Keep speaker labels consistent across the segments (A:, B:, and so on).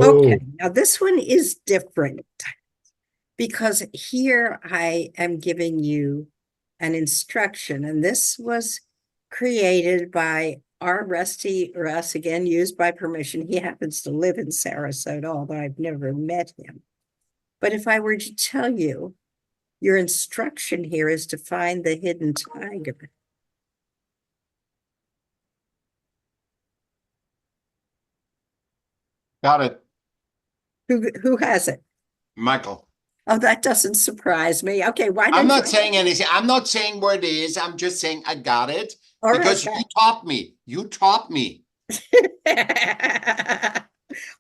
A: Okay,
B: Oh,
A: now this one is different because here I am giving you an instruction, and this was created by our Rusty Russ, again, used by permission. He happens to live in Sarasota, although I've never met him. But if I were to tell you, your instruction here is to find the hidden tiger.
C: Got it,
A: Who has it?
C: Michael.
A: Oh, that doesn't surprise me. Okay, why
C: I'm
A: don't
C: not
A: you?
C: saying anything. I'm not saying where it is. I'm just saying I got it
A: All right.
C: because you taught me. You taught me.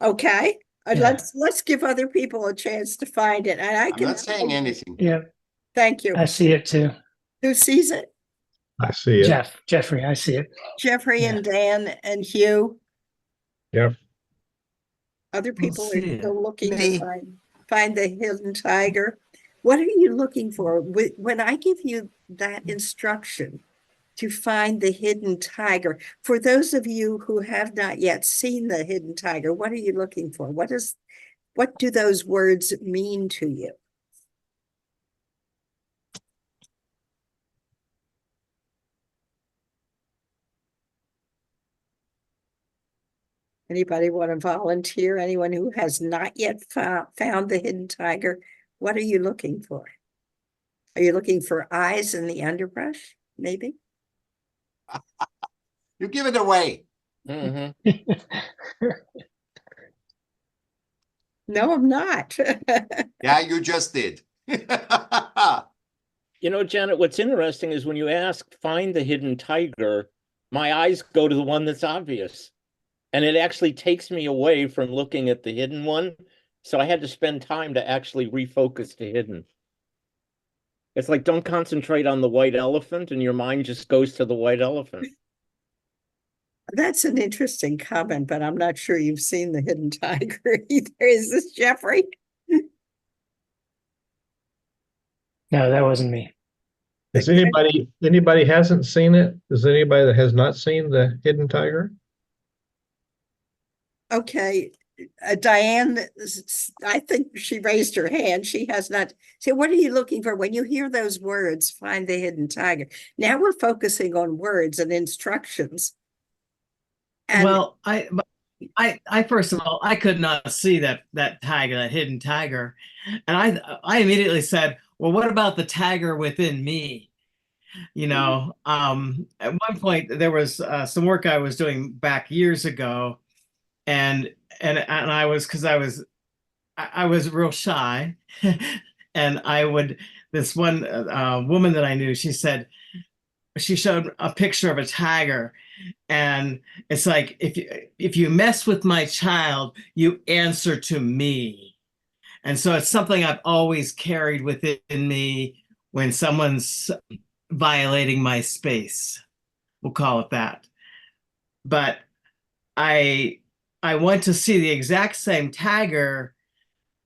A: Okay.
B: Yeah.
A: Let's give other people a chance to find it. And I
C: I'm
A: can
C: not saying anything.
D: Yeah,
A: thank you.
D: I see it too.
A: Who sees it?
B: I see it.
D: Jeffrey, I see it.
A: Jeffrey
D: Yeah.
A: and Dan and Hugh.
B: Yep.
A: Other people are
E: see it.
A: still looking to
E: Me.
A: find the hidden tiger. What are you looking for? When I give you that instruction to find the hidden tiger, for those of you who have not yet seen the hidden tiger, what are you looking for? What do those words mean to you? Anybody want to volunteer? Anyone who has not yet found the hidden tiger? What are you looking for? Are you looking for eyes in the underbrush? Maybe?
C: You give it away.
E: Mhm.
A: No, I'm not.
C: Yeah, you just did.
E: You know, Janet, what's interesting is when you ask, find the hidden tiger, my eyes go to the one that's obvious. And it actually takes me away from looking at the hidden one. So I had to spend time to actually refocus to hidden. It's like, don't concentrate on the white elephant, and your mind just goes to the white elephant.
A: That's an interesting comment, but I'm not sure you've seen the hidden tiger either. Is this Jeffrey?
D: No, that wasn't me.
B: Is anybody hasn't seen it? Is there anybody that has not seen the hidden tiger?
A: Okay. Diane, I think she raised her hand. She has not. So, what are you looking for when you hear those words? Find the hidden tiger. Now we're focusing on words and instructions. And
F: Well, I first of all, I could not see that tiger, that hidden tiger, and I immediately said, well, what about the tiger within me? At one point there was some work I was doing back years ago, and I was because I was real shy, and I would this one woman that I knew, she said she showed a picture of a tiger, and it's like if you mess with my child, you answer to me. And so it's something I've always carried within me when someone's violating my space. We'll call it that. But I I want to see the exact same tiger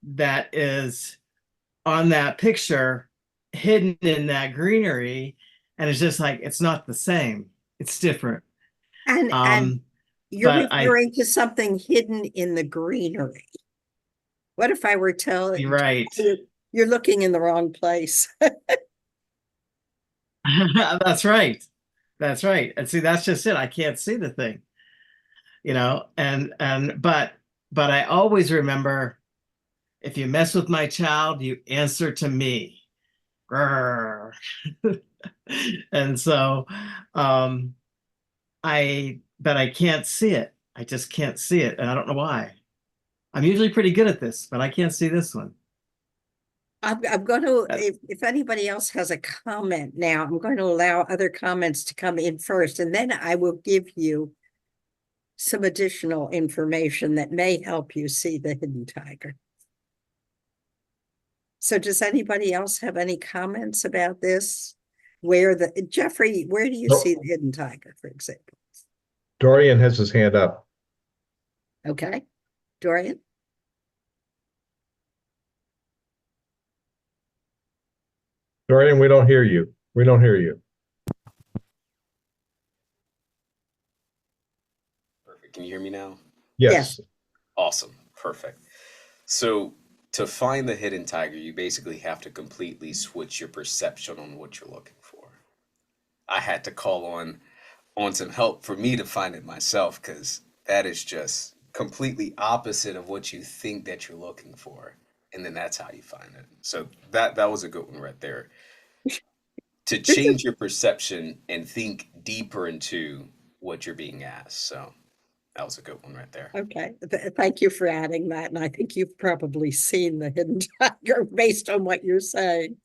F: that is on that picture hidden in that greenery, and it's just like it's not the same. It's different.
A: and you're
F: But
A: referring to something hidden in the greenery. What if I were telling
F: you're right.
A: you're looking in the wrong place?
F: That's right. That's right. And see, that's just it. I can't see the thing, but I always remember, if you mess with my child, you answer to me. Grr. And so but I can't see it. I just can't see it. And I don't know why. I'm usually pretty good at this, but I can't see this one.
A: I'm going to, if anybody else has a comment now, I'm going to allow other comments to come in first, and then I will give you some additional information that may help you see the hidden tiger. So does anybody else have any comments about this? Jeffrey, where do you see the hidden tiger, for example?
B: Dorian has his hand up.
A: Okay, Dorian?
B: Dorian, we don't hear you. We don't hear you.
G: Perfect. Can you hear me now?
B: Yes.
G: Awesome. Perfect. So to find the hidden tiger, you basically have to completely switch your perception on what you're looking for. I had to call on some help for me to find it myself, because that is just completely opposite of what you think that you're looking for. And then that's how you find it. So that was a good one right there. To
A: This is
G: change your perception and think deeper into what you're being asked. So that was a good one right there.
A: okay. Thank you for adding that. And I think you've probably seen the hidden tiger based on what you're saying.